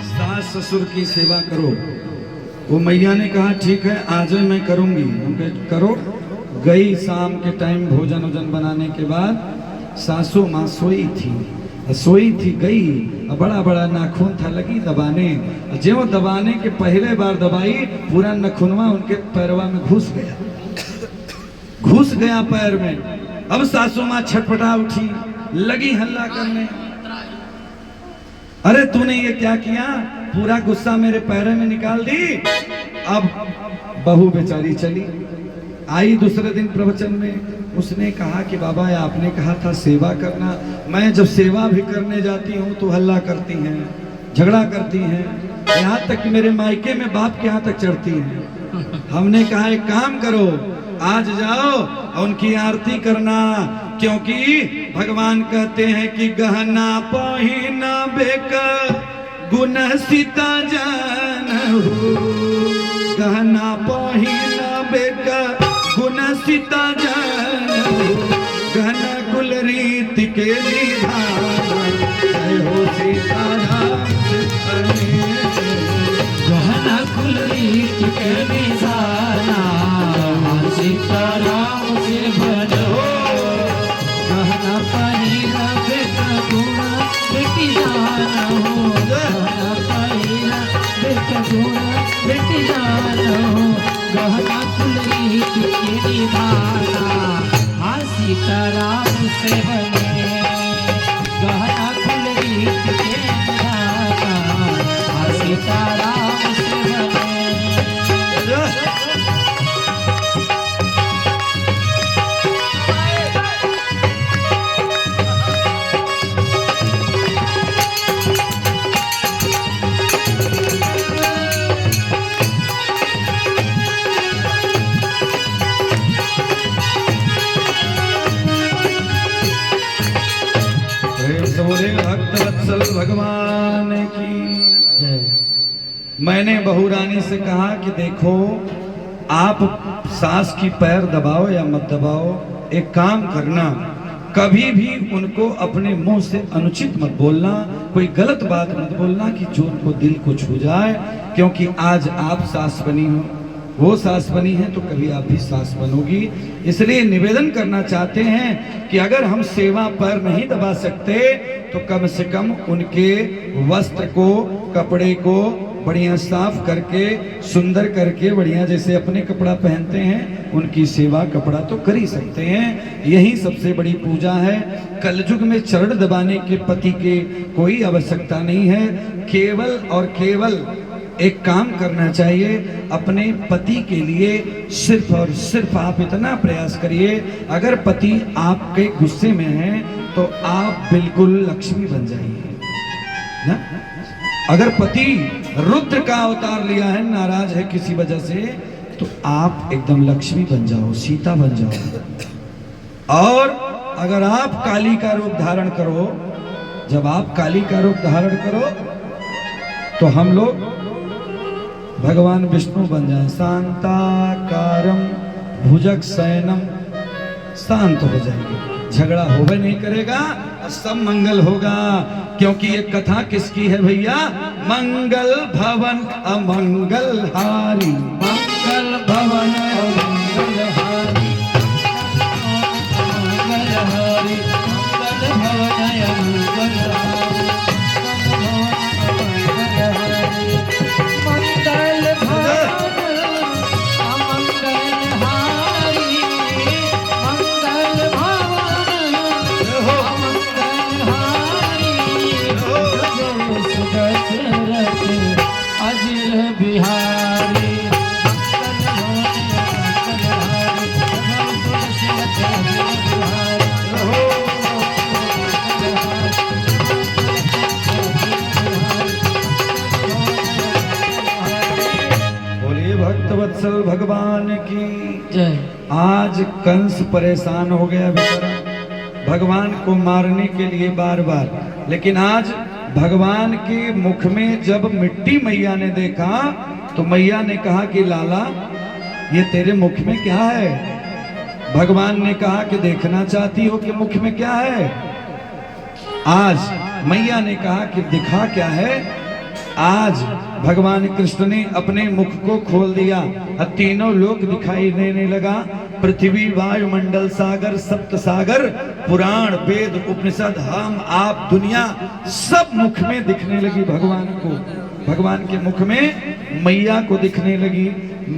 सास ससुर की सेवा करो। वो मैया ने कहा ठीक है आज मैं करूंगी। हम कहे करो। गई शाम के टाइम भोजन वोजन बनाने के बाद सासू माँ सोई थी गई, बड़ा बड़ा नाखून था, लगी दबाने। जो दबाने के पहले बार दबाई पूरा नखुनवा उनके पैरवा में घुस गया पैर में। अब सासू माँ छटपटा उठी, लगी हल्ला करने, अरे तूने ये क्या किया, पूरा गुस्सा मेरे पैर में निकाल दी। अब बहू बेचारी चली आई दूसरे दिन प्रवचन में। उसने कहा कि बाबा आपने कहा था सेवा करना, मैं जब सेवा भी करने जाती हूँ तो हल्ला करती हैं, झगड़ा करती हैं, यहाँ तक कि मेरे मायके में बाप के यहाँ तक चढ़ती हैं। हमने कहा एक काम करो, आज जाओ और उनकी आरती करना, क्योंकि भगवान कहते हैं कि गहना पहिना बेका गुण सीता जानहु, गहना पहिना बेका गुण सीता जानहु, गहना कुल रीति के निधान, जय हो सीताराम गहना कुल रीति के निधाना, सीताराम से भजो, गहना पहिरा बेटा गुणा बेटी जाना हो, गहना पहिरा बेटा गुणा बेटी जाना हो, गहना कुल रीति के निभाना, हाँ सीताराम से बने, गहना कुल रीति के निभाना, हाँ सीताराम से बने। भक्तवत्सल भगवान की जय। मैंने बहू रानी से कहा कि देखो आप सास की पैर दबाओ या मत दबाओ, एक काम करना, कभी भी उनको अपने मुंह से अनुचित मत बोलना, कोई गलत बात मत बोलना कि जो उनको दिल को छू जाए, क्योंकि आज आप सास बनी हो, वो सास बनी है तो कभी आप भी सास बनोगी। इसलिए निवेदन करना चाहते हैं कि अगर हम सेवा पर नहीं दबा सकते तो कम से कम उनके वस्त्र को, कपड़े को बढ़िया साफ करके, सुंदर करके, बढ़िया जैसे अपने कपड़ा पहनते हैं उनकी सेवा कपड़ा तो कर ही सकते हैं। यही सबसे बड़ी पूजा है। कलयुग में चरण दबाने के पति के कोई आवश्यकता नहीं है। केवल और केवल एक काम करना चाहिए, अपने पति के लिए सिर्फ और सिर्फ आप इतना प्रयास करिए, अगर पति आपके गुस्से में है तो आप बिल्कुल लक्ष्मी बन जाइए ना। अगर पति रुद्र का अवतार लिया है, नाराज है किसी वजह से, तो आप एकदम लक्ष्मी बन जाओ, सीता बन जाओ। और अगर आप काली का रूप धारण करो, जब आप काली का रूप धारण करो तो हम लोग भगवान विष्णु बन जाए। शांताकारम भुजग शयनम, शांत हो जाएंगे, झगड़ा होवे नहीं करेगा, सब मंगल होगा। क्योंकि ये कथा किसकी है भैया? मंगल भवन अमंगल हारी, मंगल भवन अमंगल हारी, मंगल हारी, मंगल भवन अमंगल हारी, वत्सल भगवान की जय। आज कंस परेशान हो गया बेचारा, भगवान को मारने के लिए बार बार, लेकिन आज भगवान के मुख में जब मिट्टी मैया ने देखा तो मैया ने कहा कि लाला ये तेरे मुख में क्या है? भगवान ने कहा कि देखना चाहती हो कि मुख में क्या है? आज मैया ने कहा कि दिखा क्या है। आज भगवान कृष्ण ने अपने मुख को खोल दिया और तीनों लोक दिखाई देने लगा। पृथ्वी, वायुमंडल, सागर, सप्त सागर, पुराण, वेद, उपनिषद, हम, आप, दुनिया सब मुख में दिखने लगी भगवान को। भगवान के मुख में मैया को दिखने लगी।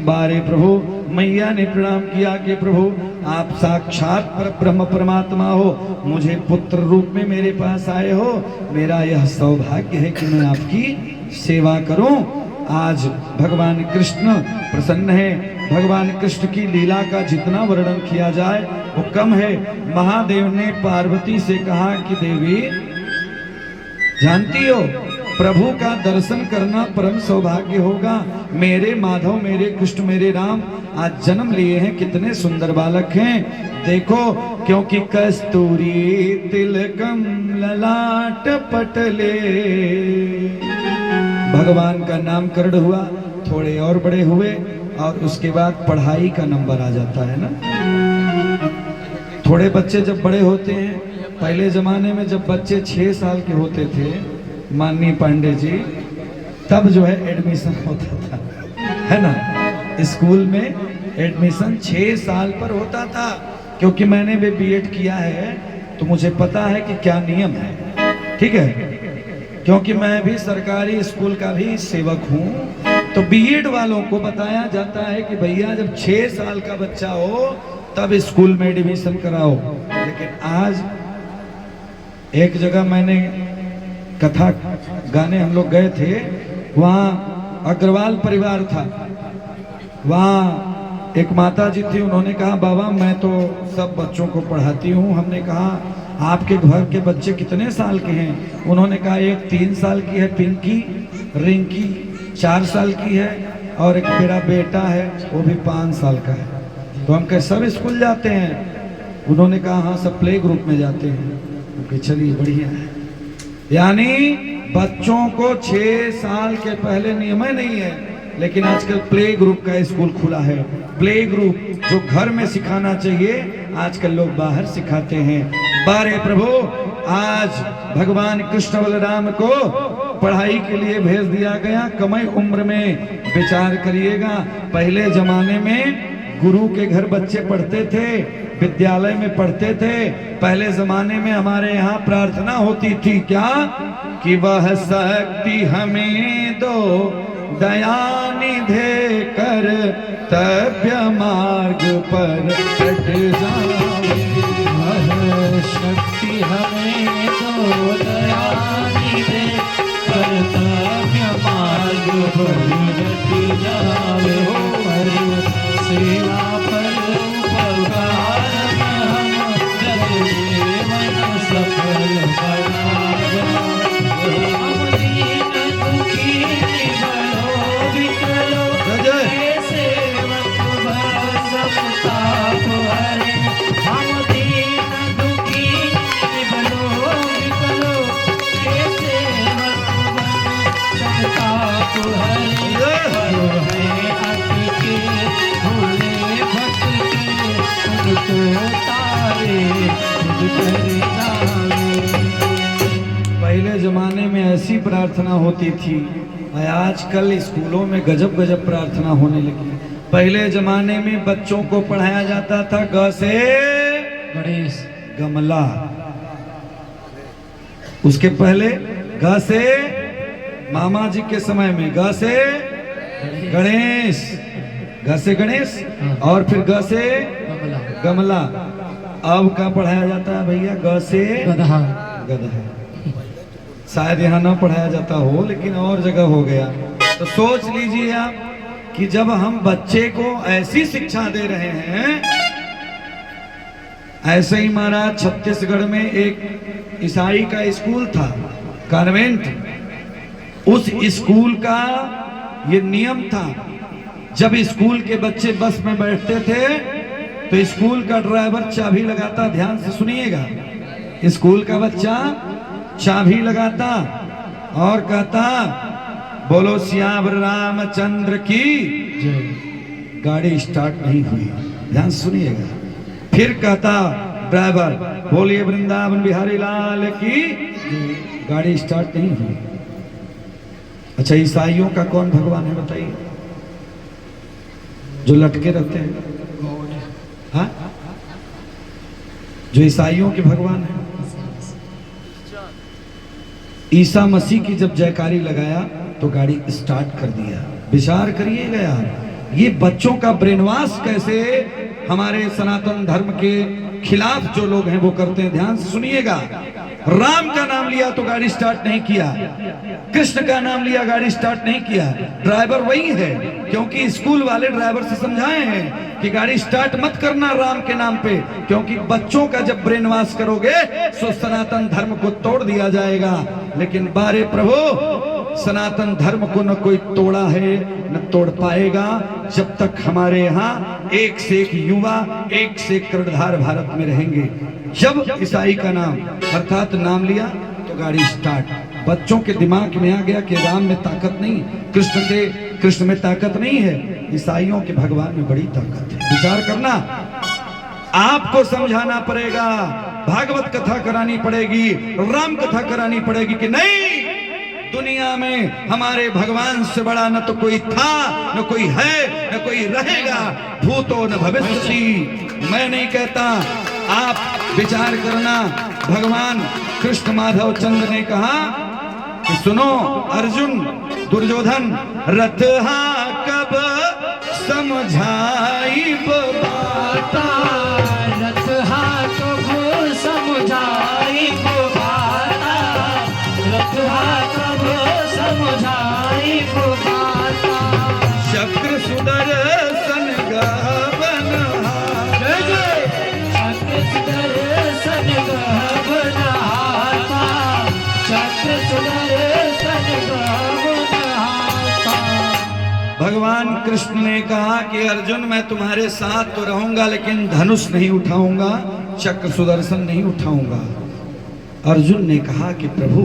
बारे प्रभु, मैया ने प्रणाम किया कि प्रभु आप साक्षात पर ब्रह्म परमात्मा हो, मुझे पुत्र रूप में मेरे पास आए हो, मेरा यह सौभाग्य है कि मैं आपकी सेवा करूं। आज भगवान कृष्ण प्रसन्न है। भगवान कृष्ण की लीला का जितना वर्णन किया जाए वो कम है। महादेव ने पार्वती से कहा कि देवी जानती हो प्रभु का दर्शन करना परम सौभाग्य होगा। मेरे माधव, मेरे कृष्ण, मेरे राम आज जन्म लिए हैं, कितने सुंदर बालक हैं देखो। क्योंकि कस्तूरी तिलकम ललाट पटले, भगवान का नामकरण हुआ, थोड़े और बड़े हुए और उसके बाद पढ़ाई का नंबर आ जाता है ना। थोड़े बच्चे जब बड़े होते हैं, पहले जमाने में जब बच्चे 6 साल के होते थे माननीय पांडे जी, तब जो है एडमिशन होता था, है ना। स्कूल में एडमिशन 6 साल पर होता था। क्योंकि मैंने भी बीएड किया है तो मुझे पता है कि क्या नियम है, ठीक है। क्योंकि मैं भी सरकारी स्कूल का भी सेवक हूँ। तो बीएड वालों को बताया जाता है कि भैया जब 6 साल का बच्चा हो तब स्कूल में एडमिशन कराओ। लेकिन आज एक जगह मैंने कथा गाने हम लोग गए थे, वहाँ अग्रवाल परिवार था। वहाँ एक माता जी थी, उन्होंने कहा बाबा मैं तो सब बच्चों को पढ़ाती हूँ। हमने कहा आपके घर के बच्चे कितने साल के हैं? उन्होंने कहा एक 3 साल की है पिंकी, रिंकी 4 साल की है और एक मेरा बेटा है वो भी 5 साल का है। तो हम कहे सब स्कूल जाते हैं? उन्होंने कहा हाँ सब प्ले ग्रुप में जाते हैं। चलिए बढ़िया है। यानी बच्चों को 6 साल के पहले नियम नहीं है, लेकिन आजकल प्ले ग्रुप का स्कूल खुला है। प्ले ग्रुप जो घर में सिखाना चाहिए आजकल लोग बाहर सिखाते हैं। बारे प्रभु, आज भगवान कृष्ण बलराम को पढ़ाई के लिए भेज दिया गया। कम उम्र में विचार करिएगा, पहले जमाने में गुरु के घर बच्चे पढ़ते थे, विद्यालय में पढ़ते थे। पहले जमाने में हमारे यहाँ प्रार्थना होती थी क्या कि वह शक्ति हमें दो, दया निधे कर तव्य मार्ग पर कट जाए। वह शक्ति हमें दो, दया निधे कर तव्य मार्ग पर कट जाए। सेवा पर उपकार में हम जग जीवन सफल बनावे। हम दीन दुखी निभलो विकलो, हे सेवक भव सब ताप हरे। हम दीन दुखी निभलो विकलो, हे सेवक भव सब ताप हरे। है अटके भोले भटके उनको तारे खुद कर जावे। पहले जमाने में ऐसी प्रार्थना होती थी, आजकल स्कूलों में गजब गजब प्रार्थना होने लगी। पहले जमाने में बच्चों को पढ़ाया जाता था ग से गणेश, गमला, उसके पहले ग से मामा जी के समय में ग से गणेश, ग से गणेश और फिर ग से कमला, गमला। अब क्या पढ़ाया जाता है भैया? ग से गधा, गधा। शायद यहाँ ना पढ़ाया जाता हो लेकिन और जगह हो गया। तो सोच लीजिए आप कि जब हम बच्चे को ऐसी शिक्षा दे रहे हैं, ऐसे ही महाराज छत्तीसगढ़ में एक ईसाई का स्कूल था, कॉन्वेंट। उस स्कूल का ये नियम था, जब स्कूल के बच्चे बस में बैठते थे तो स्कूल का ड्राइवर चाबी लगाता, ध्यान से सुनिएगा, स्कूल का बच्चा चाबी लगाता और कहता बोलो श्याम रामचंद्र की। गाड़ी स्टार्ट नहीं हुई। ध्यान सुनिएगा। फिर कहता ड्राइवर, बोलिए वृंदावन बिहारी लाल की, गाड़ी स्टार्ट नहीं हुई। अच्छा, ईसाइयों का कौन भगवान है बताइए, जो लटके रहते हैं? हाँ, जो ईसाइयों के भगवान है। ईसा मसीह की जब जयकारी लगाया तो गाड़ी स्टार्ट कर दिया। विचार करिएगा यार, ये बच्चों का ब्रेनवाश कैसे हमारे सनातन धर्म के खिलाफ जो लोग हैं वो करते हैं। ध्यान से सुनिएगा। राम का नाम लिया तो गाड़ी स्टार्ट नहीं किया, कृष्ण का नाम लिया गाड़ी स्टार्ट नहीं किया। ड्राइवर वही है, क्योंकि स्कूल वाले ड्राइवर से समझाए हैं कि गाड़ी स्टार्ट मत करना राम के नाम पे, क्योंकि बच्चों का जब ब्रेन वॉश करोगे तो सनातन धर्म को तोड़ दिया जाएगा। लेकिन बारे प्रभु, सनातन धर्म को न कोई तोड़ा है न तोड़ पाएगा जब तक हमारे यहाँ एक से एक युवा, एक से एक कर्णधार भारत में रहेंगे। जब ईसाई का नाम अर्थात नाम लिया तो गाड़ी स्टार्ट। बच्चों के दिमाग में आ गया कि राम में ताकत नहीं, कृष्ण में ताकत नहीं है, ईसाइयों के भगवान में बड़ी ताकत है। विचार करना, आपको समझाना पड़ेगा, भागवत कथा करानी पड़ेगी, राम कथा करानी पड़ेगी कि नहीं, दुनिया में हमारे भगवान से बड़ा न तो कोई था, न कोई है, न कोई रहेगा, भूतो न भविष्यति। मैं नहीं कहता, आप विचार करना। भगवान कृष्ण माधव चंद्र ने कहा कि सुनो अर्जुन, दुर्योधन रथ कब समझाई बाता, रथ कब समझाई बाता, रथ कब समझाई बाता। चक्र सुदर्शन गबन, चक्र सुदर्शन गबन हाथा, चक्र सुदर्शन गबन हाथा। भगवान कृष्ण ने कहा कि अर्जुन मैं तुम्हारे साथ तो रहूंगा लेकिन धनुष नहीं उठाऊंगा, चक्र सुदर्शन नहीं उठाऊंगा। अर्जुन ने कहा कि प्रभु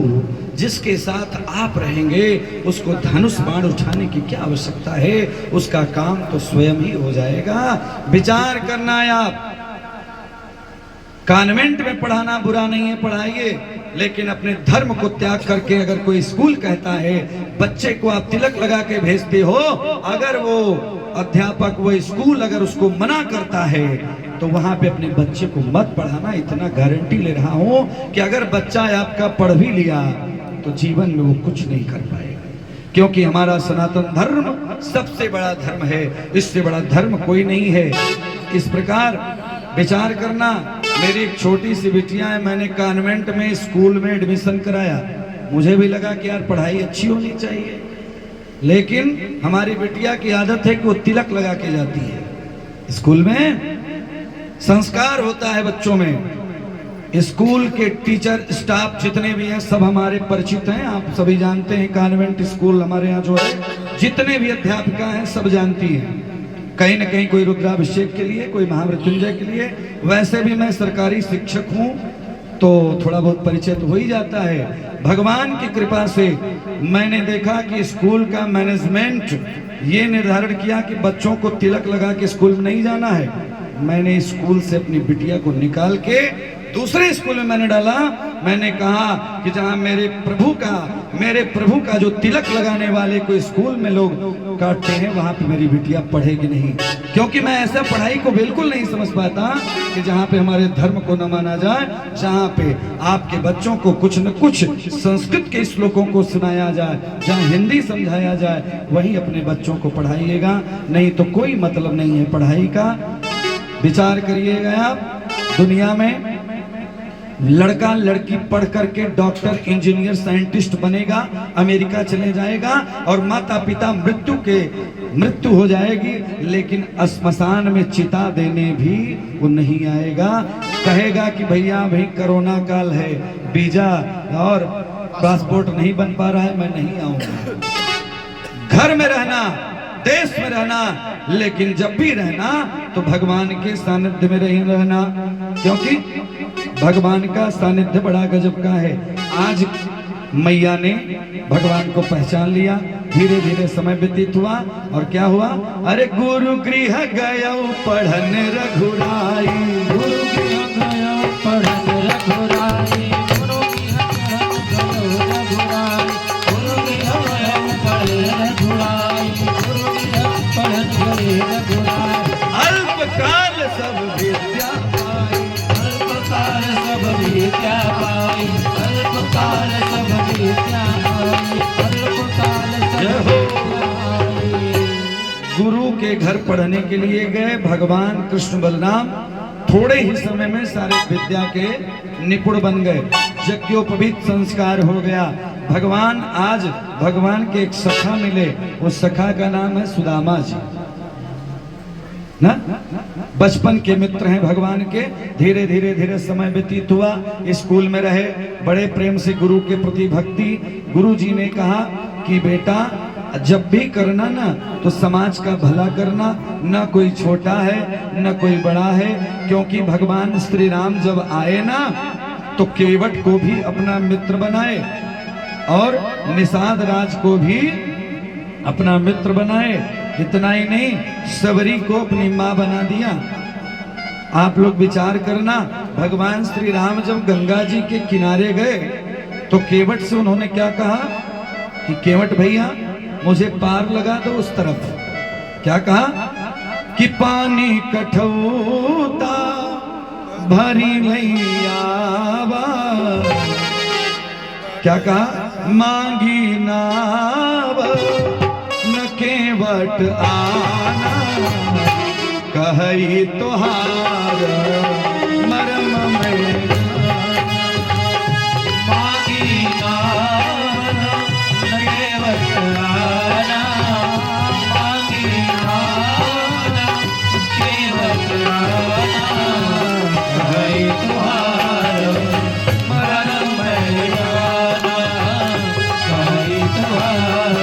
जिसके साथ आप रहेंगे उसको धनुष बाण उठाने की क्या आवश्यकता है, उसका काम तो स्वयं ही हो जाएगा। विचार करना है आप। कॉन्वेंट में पढ़ाना बुरा नहीं है, पढ़ाइए, लेकिन अपने धर्म को त्याग करके अगर कोई स्कूल कहता है बच्चे को आप तिलक लगा के भेजते हो, अगर वो अध्यापक वो स्कूल अगर उसको मना करता है तो वहां पे अपने बच्चे को मत पढ़ाना। इतना गारंटी ले रहा हूं कि अगर बच्चा आपका पढ़ भी लिया तो जीवन में वो कुछ नहीं कर पाएगा, क्योंकि हमारा सनातन धर्म सबसे बड़ा धर्म है, इससे बड़ा धर्म कोई नहीं है। इस प्रकार विचार करना। मेरी एक छोटी सी बिटिया है, मैंने कॉन्वेंट में स्कूल में एडमिशन कराया, मुझे भी लगा कि यार पढ़ाई अच्छी होनी चाहिए, लेकिन हमारी बिटिया की आदत है कि वो तिलक लगा के जाती है। स्कूल में संस्कार होता है बच्चों में। स्कूल के टीचर स्टाफ जितने भी हैं सब हमारे परिचित हैं, आप सभी जानते हैं। कॉन्वेंट स्कूल हमारे यहाँ जो है जितने भी अध्यापिका हैं सब जानती हैं, कहीं न कहीं कोई रुद्राभिषेक के लिए, कोई महामृत्युंजय के लिए। वैसे भी मैं सरकारी शिक्षक हूँ तो थोड़ा बहुत परिचय तो हो ही जाता है। भगवान की कृपा से मैंने देखा कि स्कूल का मैनेजमेंट ये निर्धारण किया कि बच्चों को तिलक लगा के स्कूल में नहीं जाना है। मैंने स्कूल से अपनी बिटिया को निकाल के दूसरे स्कूल में मैंने डाला। मैंने कहा कि जहां मेरे प्रभु का जो तिलक लगाने वाले कोई स्कूल में लोग काटते हैं वहां पे मेरी बिटिया पढ़ेगी नहीं, क्योंकि मैं ऐसा पढ़ाई को बिल्कुल नहीं समझ पाता कि जहां पे हमारे धर्म को न माना जाए, जहां पे आपके बच्चों को कुछ न कुछ संस्कृत के श्लोकों को सुनाया जाए, जहां हिंदी समझाया जाए, वहीं अपने बच्चों को पढ़ाइएगा, नहीं तो कोई मतलब नहीं है पढ़ाई का। विचार करिएगा आप, दुनिया में लड़का लड़की पढ़ करके डॉक्टर, इंजीनियर, साइंटिस्ट बनेगा, अमेरिका चले जाएगा और माता पिता मृत्यु हो जाएगी, लेकिन श्मशान में चिता देने भी वो नहीं आएगा। कहेगा कि भैया भाई कोरोना काल है, वीजा और पासपोर्ट नहीं बन पा रहा है, मैं नहीं आऊंगा। घर में रहना, देश में रहना, लेकिन जब भी रहना तो भगवान के सानिध्य में रहना, क्योंकि भगवान का सानिध्य बड़ा गजब का है। आज मैया ने भगवान को पहचान लिया। धीरे धीरे समय व्यतीत हुआ और क्या हुआ, अरे गुरु गृह गया पढ़न रघुराई, गुरु गृह गया पढ़न रघुराई, गुरु गृह रघुराई, गुरु गृह गया पढ़न रघुराई, गुरु गृह पढ़न रघुराई। अल्पकाल सब विद्या पाई, अल्पकाल सब विद्या पाई, अल्पकाल सब विद्या पाई, अल्पकाल सब विद्या पाई। गुरु के घर पढ़ने के लिए गए भगवान कृष्ण बलराम। थोड़े ही समय में सारे विद्या के निपुण बन गए, यज्ञोपवीत संस्कार हो गया। भगवान आज भगवान के एक सखा मिले, उस सखा का नाम है सुदामा जी ना, बचपन के मित्र हैं भगवान के। धीरे धीरे धीरे समय व्यतीत हुआ, स्कूल में रहे, बड़े प्रेम से गुरु के प्रति भक्ति। गुरु जी ने कहा कि बेटा जब भी करना ना तो समाज का भला करना, ना कोई छोटा है ना कोई बड़ा है, क्योंकि भगवान श्री राम जब आए ना तो केवट को भी अपना मित्र बनाए और निषाद राज को भी अपना मित्र बनाए। इतना ही नहीं, सबरी को अपनी मां बना दिया। आप लोग विचार करना, भगवान श्री राम जब गंगा जी के किनारे गए तो केवट से उन्होंने क्या कहा कि केवट भैया मुझे पार लगा दो उस तरफ। क्या कहा कि पानी कठौता भरी लैयावा, क्या कहा मांगी नाव न केवट आना, कही तोहार मरम में मांगी नाव न केवट आना, मांगी नाव न केवट आना, कही तुहार मरण में गाना, कही तुहार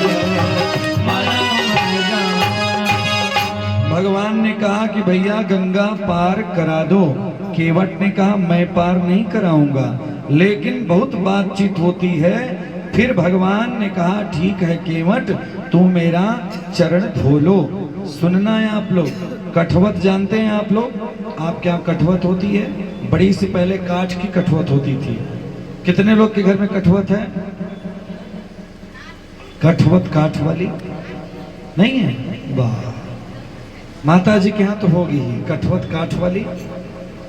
मरण में गाना। भगवान ने कहा कि भैया गंगा पार करा दो। केवट ने कहा मैं पार नहीं कराऊंगा, लेकिन बहुत बातचीत होती है। फिर भगवान ने कहा ठीक है केवट, तू मेरा चरण धो लो। सुनना है आप लोग, कठवत जानते हैं आप लोग? आपके यहाँ कठवत होती है, बड़ी से पहले काठ की कठवत होती थी। कितने लोग के घर में कठवत है? कठवत काठ वाली नहीं है? वाह, माता जी के यहाँ तो होगी ही कठवत काठ वाली।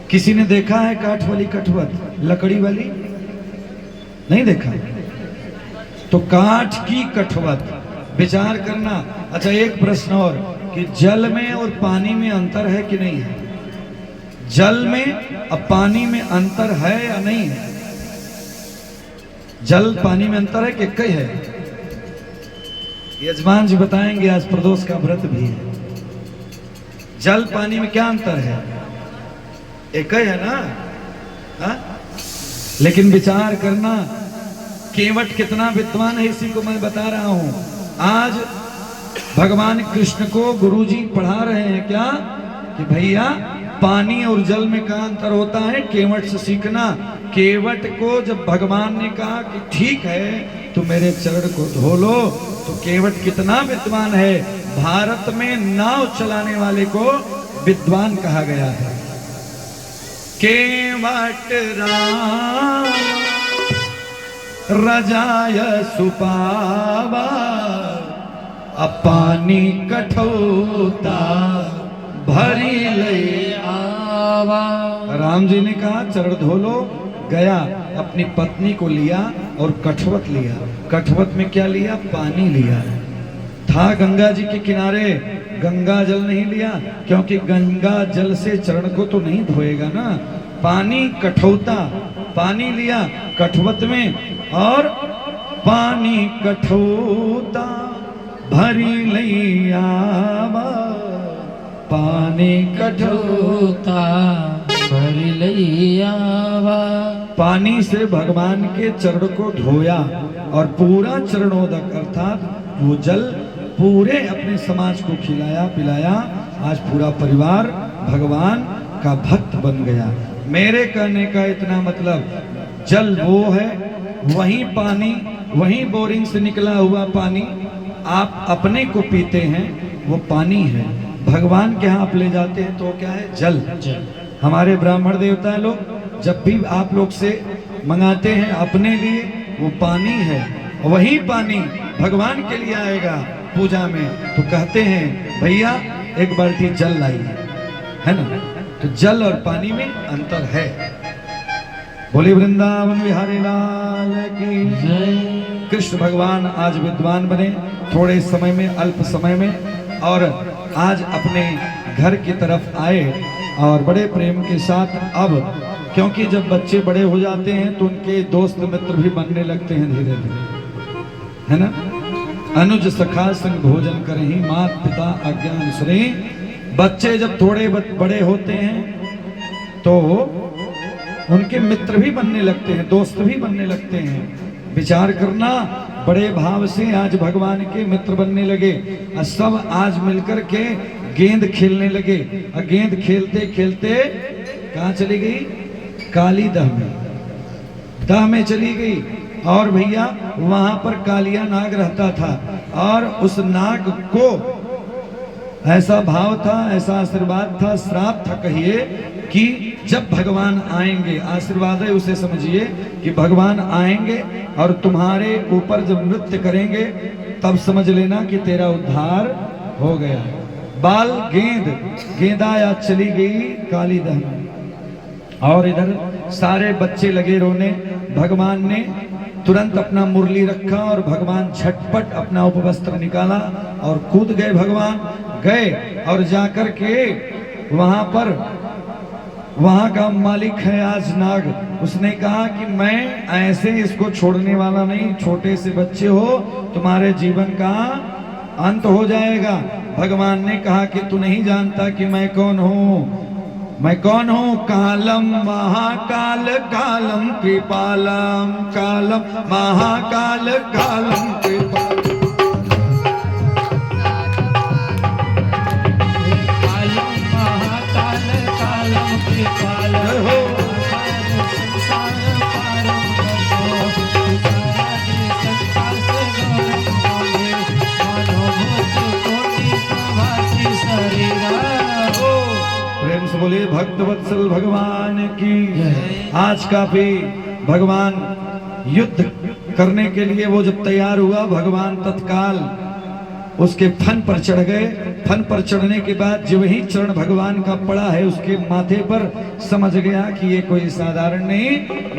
किसी ने देखा है काठ वाली कठवत? लकड़ी वाली नहीं देखा? तो काठ की कठवत, विचार करना। अच्छा एक प्रश्न और, कि जल में और पानी में अंतर है कि नहीं है? जल में और पानी में अंतर है या नहीं है? जल पानी में अंतर है कि कई है? यजमान जी बताएंगे, आज प्रदोष का व्रत भी है। जल पानी में क्या अंतर है? एक ही है ना? हा? लेकिन विचार करना, केवट कितना विद्वान है इसी को मैं बता रहा हूं। आज भगवान कृष्ण को गुरुजी पढ़ा रहे हैं क्या कि भैया पानी और जल में क्या अंतर होता है, केवट से सीखना। केवट को जब भगवान ने कहा कि ठीक है तो मेरे चरण को धो लो, तो केवट कितना विद्वान है। भारत में नाव चलाने वाले को विद्वान कहा गया है। केवट राम रजाय सुपावा, पानी कठौता भरी ले आवा। राम जी ने कहा चरण धो लो, गया अपनी पत्नी को लिया और कठवत लिया। कठवत में क्या लिया? पानी लिया। था गंगा जी के किनारे, गंगा जल नहीं लिया, क्योंकि गंगा जल से चरण को तो नहीं धोएगा ना। पानी कठौता, पानी लिया कठवत में, और पानी कठौता भरी लैयावा, पानी कठौता भरी लैयावा। पानी से भगवान के चरण को धोया और पूरा चरणोदक अर्थात वो जल पूरे अपने समाज को खिलाया पिलाया। आज पूरा परिवार भगवान का भक्त बन गया। मेरे कहने का इतना मतलब, जल वो है वही पानी, वही बोरिंग से निकला हुआ पानी आप अपने को पीते हैं, वो पानी है। भगवान के यहाँ आप ले जाते हैं तो क्या है? जल। हमारे ब्राह्मण देवता लोग जब भी आप लोग से मंगाते हैं अपने लिए, वो पानी है। वही पानी भगवान के लिए आएगा पूजा में, तो कहते हैं भैया एक बाल्टी जल लाइए, है ना। तो जल और पानी में अंतर है। बोले वृंदावन बिहारी लाल की जय। कृष्ण भगवान आज विद्वान बने थोड़े समय में, अल्प समय में, और आज अपने घर की तरफ आए और बड़े प्रेम के साथ। अब क्योंकि जब बच्चे बड़े हो जाते हैं तो उनके दोस्त मित्र भी बनने लगते हैं धीरे धीरे, है ना। अनुज सखा संग भोजन करही, मात पिता आज्ञा अनुसरे। बच्चे जब थोड़े बड़े होते हैं तो उनके मित्र भी बनने लगते हैं, दोस्त भी बनने लगते हैं। विचार करना, बड़े भाव से आज भगवान के मित्र बनने लगे और सब आज मिलकर के गेंद खेलने लगे। और गेंद खेलते खेलते कहाँ चली गई? काली दह में, दह में चली गई। और भैया वहां पर कालिया नाग रहता था, और उस नाग को ऐसा भाव था, ऐसा आशीर्वाद था, श्राप था कहिए, कि जब भगवान आएंगे, आशीर्वाद है उसे समझिए कि भगवान आएंगे और तुम्हारे ऊपर जब नृत्य करेंगे तब समझ लेना कि तेरा उद्धार हो गया। बाल गेंद, गेंदा या चली गई काली दह में, और इधर सारे बच्चे लगे रोने। भगवान ने तुरंत अपना मुरली रखा और भगवान झटपट अपना उपवस्त्र निकाला और कूद गए। भगवान गए और जाकर के वहां पर, वहां का मालिक है आज नाग, उसने कहा कि मैं ऐसे इसको छोड़ने वाला नहीं, छोटे से बच्चे हो, तुम्हारे जीवन का अंत हो जाएगा। भगवान ने कहा कि तू नहीं जानता कि मैं कौन हूँ। मैं कौन हूँ? कालम महाकाल कालम कृपालम, कालम महाकाल कालम कृपालम। कालम महाकाल कालम कृपालम, संसार पारम भजो, संसार मानव कोटि प्रभासी शरीरा। प्रेम से बोलिए भक्त वत्सल भगवान की। आज का भी भगवान युद्ध करने के लिए वो जब तैयार हुआ, भगवान तत्काल उसके फन पर चढ़ गए। फन पर चढ़ने के बाद जो ही चरण भगवान का पड़ा है उसके माथे पर, समझ गया कि ये कोई साधारण नहीं,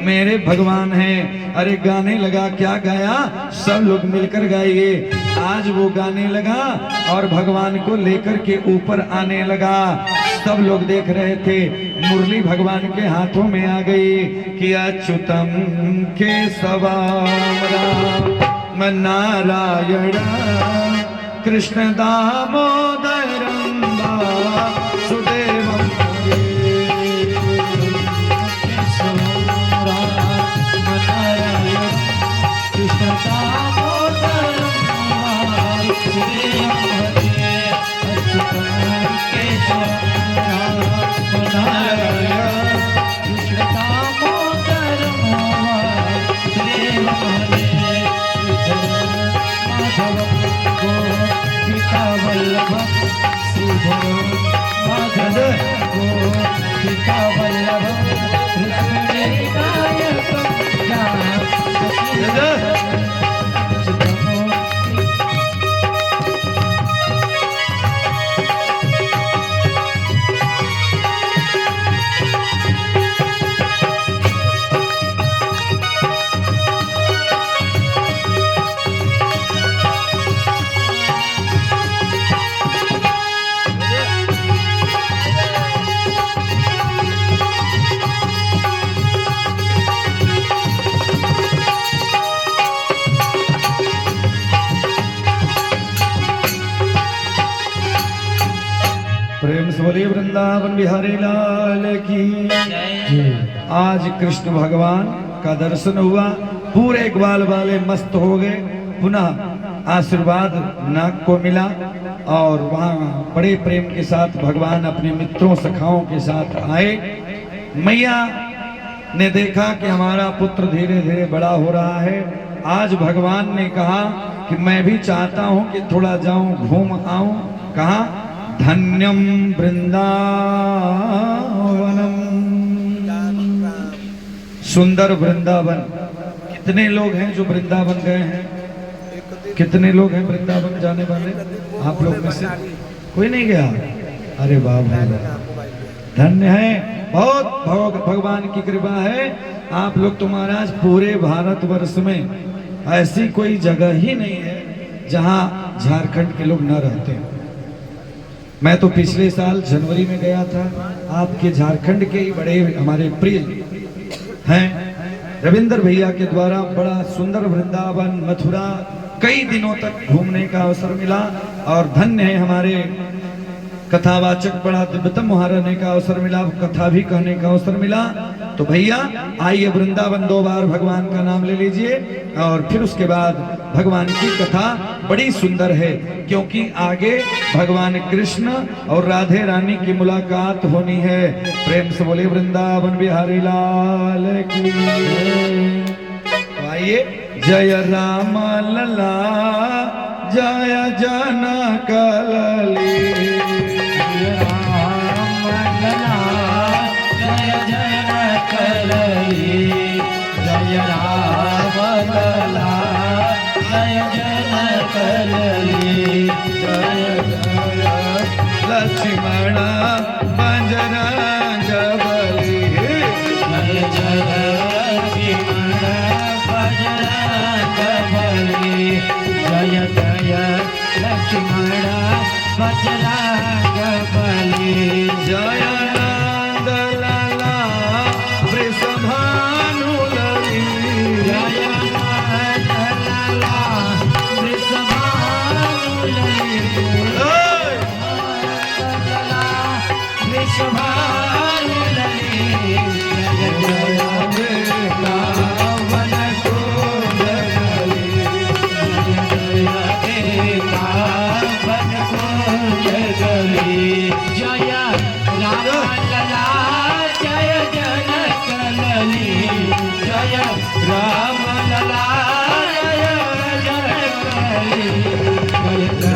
मेरे भगवान हैं। अरे गाने लगा, क्या गाया? सब लोग मिलकर गाइए। आज वो गाने लगा और भगवान को लेकर के ऊपर आने लगा। सब लोग देख रहे थे, मुरली भगवान के हाथों में आ गई कि अच्युतम केशवम राम नारायण कृष्ण दामोदरम वासुदेवम। कृष्ण दामोदरम वासुदेवम प्रेम से बोलिए वृंदावन बिहारी लाल की। आज कृष्ण भगवान का दर्शन हुआ, पूरे ग्वाल वाले मस्त हो गए। पुनः आशीर्वाद नाग को मिला और वहाँ बड़े प्रेम के साथ भगवान अपने मित्रों सखाओं के साथ आए। मैया ने देखा कि हमारा पुत्र धीरे धीरे बड़ा हो रहा है। आज भगवान ने कहा कि मैं भी चाहता हूं कि थोड़ा जाऊं घूम आऊं। कहा धन्यम वृंदावनम, सुंदर वृंदावन। कितने लोग हैं जो वृंदावन गए हैं? कितने लोग हैं वृंदावन जाने वाले? आप लोग में से कोई नहीं गया? अरे वाह भाई वाह, धन्य है, बहुत भगवान की कृपा है। आप लोग तो महाराज पूरे भारतवर्ष में ऐसी कोई जगह ही नहीं है जहां झारखंड के लोग न रहते हैं। मैं तो पिछले साल जनवरी में गया था। आपके झारखंड के ही बड़े हमारे प्रिय हैं रविंद्र भैया के द्वारा बड़ा सुंदर वृंदावन मथुरा कई दिनों तक घूमने का अवसर मिला। और धन्य है हमारे कथावाचक बड़ा दिव्यतम महाराने का अवसर मिला, कथा भी कहने का अवसर मिला। तो भैया आइए वृंदावन 2 बार भगवान का नाम ले लीजिए और फिर उसके बाद भगवान की कथा बड़ी सुंदर है, क्योंकि आगे भगवान कृष्ण और राधे रानी की मुलाकात होनी है। प्रेम से बोले वृंदावन बिहारी लाल की। आइए जय राम लला जय जनक लली, जय जनक लली, जय राम लला जय जनक लली, जय जय लक्ष्मण बजरंग बली, जय जय लक्ष्मण बजरंग बली, जय जय लक्ष्मण बजरंग बली, जय नंद लाला वृषभानु लली, जय नंद लाला वृषभानु लली, वृषभानु लली, जय जय वृंदावन को जगली, वृंदावन को जगली, जय राम लला जय जनक लली, जय राम लला जय जनक लली, जय